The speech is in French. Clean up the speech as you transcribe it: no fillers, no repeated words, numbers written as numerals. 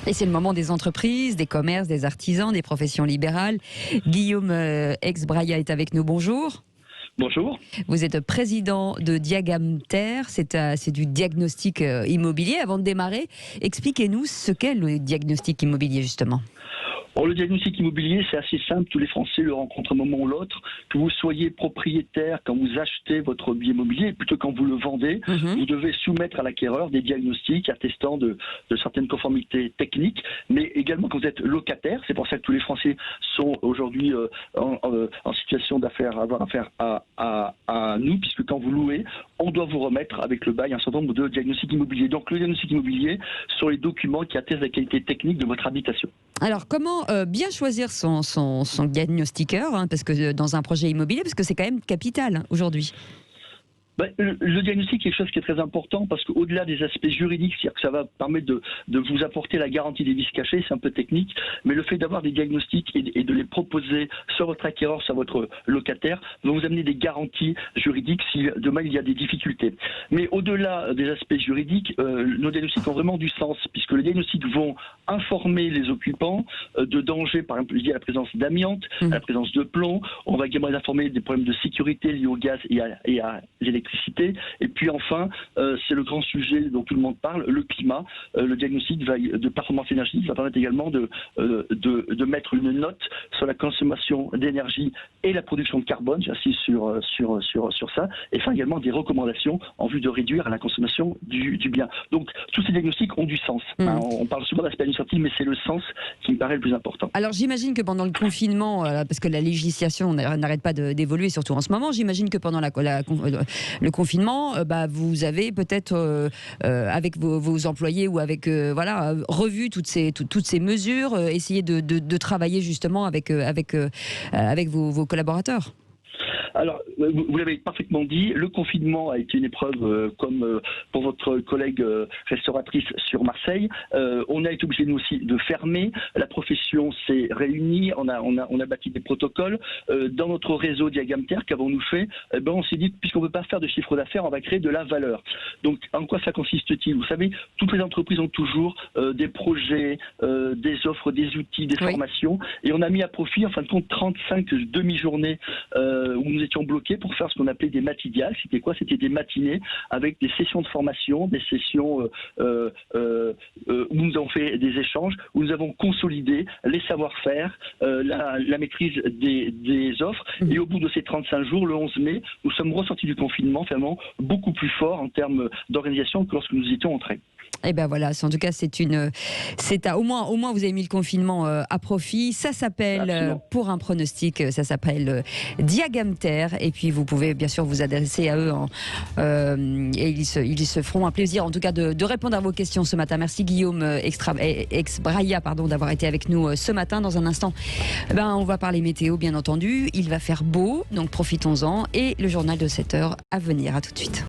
Et c'est le moment des entreprises, des commerces, des artisans, des professions libérales. Guillaume Exbraya est avec nous. Bonjour. Bonjour. Vous êtes président de Diagamter, c'est du diagnostic immobilier. Avant de démarrer, expliquez-nous ce qu'est le diagnostic immobilier justement. Bon, le diagnostic immobilier, c'est assez simple. Tous les Français le rencontrent un moment ou l'autre. Que vous soyez propriétaire quand vous achetez votre bien immobilier, plutôt quand vous le vendez, vous devez soumettre à l'acquéreur des diagnostics attestant de certaines conformités techniques, mais également quand vous êtes locataire. C'est pour ça que tous les Français sont aujourd'hui en situation d'avoir affaire à nous, puisque quand vous louez, on doit vous remettre avec le bail un certain nombre de diagnostics immobiliers. Donc le diagnostic immobilier sont les documents qui attestent la qualité technique de votre habitation. Alors comment bien choisir son diagnostiqueur, parce que dans un projet immobilier, parce que c'est quand même capital aujourd'hui. Le diagnostic est quelque chose qui est très important parce qu'au-delà des aspects juridiques, c'est-à-dire que ça va permettre de vous apporter la garantie des vices cachés, c'est un peu technique, mais le fait d'avoir des diagnostics et de les proposer sur votre acquéreur, sur votre locataire, va vous amener des garanties juridiques si demain il y a des difficultés. Mais au-delà des aspects juridiques, nos diagnostics ont vraiment du sens puisque les diagnostics vont informer les occupants de dangers, par exemple liés à la présence d'amiante, à la présence de plomb. On va également les informer des problèmes de sécurité liés au gaz et à l'électricité. Et puis enfin, c'est le grand sujet dont tout le monde parle, le climat. Le diagnostic de performance énergétique va permettre également de mettre une note sur la consommation d'énergie et la production de carbone, j'insiste sur ça, et faire également des recommandations en vue de réduire la consommation du bien. Donc tous ces diagnostics ont du sens. On parle souvent d'aspect administratif, mais c'est le sens qui me paraît le plus important. Alors j'imagine que pendant le confinement, parce que la législation n'arrête pas d'évoluer, surtout en ce moment, j'imagine que pendant le confinement, vous avez peut-être avec vos employés ou avec revu toutes ces mesures, essayé de travailler justement avec vos collaborateurs. Alors, vous l'avez parfaitement dit, le confinement a été une épreuve comme pour votre collègue restauratrice sur Marseille. On a été obligé nous aussi de fermer. La profession s'est réunie, on a bâti des protocoles. Dans notre réseau Diagamter, qu'avons-nous fait? On s'est dit, puisqu'on ne peut pas faire de chiffre d'affaires, on va créer de la valeur. Donc, en quoi ça consiste-t-il? Vous savez, toutes les entreprises ont toujours des projets, des offres, des outils, des formations. Et on a mis à profit, en fin de compte, 35 demi-journées où nous étions bloqués pour faire ce qu'on appelait des matinales. C'était quoi? C'était des matinées avec des sessions de formation, des sessions où nous avons fait des échanges, où nous avons consolidé les savoir-faire, la maîtrise des offres. Et au bout de ces 35 jours, le 11 mai, nous sommes ressortis du confinement finalement beaucoup plus fort en termes d'organisation que lorsque nous étions entrés. Et ben voilà, en tout cas, au moins vous avez mis le confinement à profit. Ça s'appelle, pour un pronostic, ça s'appelle Diagamter. Et puis vous pouvez bien sûr vous adresser à eux et ils se feront un plaisir, en tout cas, de répondre à vos questions ce matin. Merci Guillaume Exbraya, d'avoir été avec nous ce matin. Dans un instant, on va parler météo, bien entendu. Il va faire beau, donc profitons-en. Et le journal de 7h à venir. À tout de suite.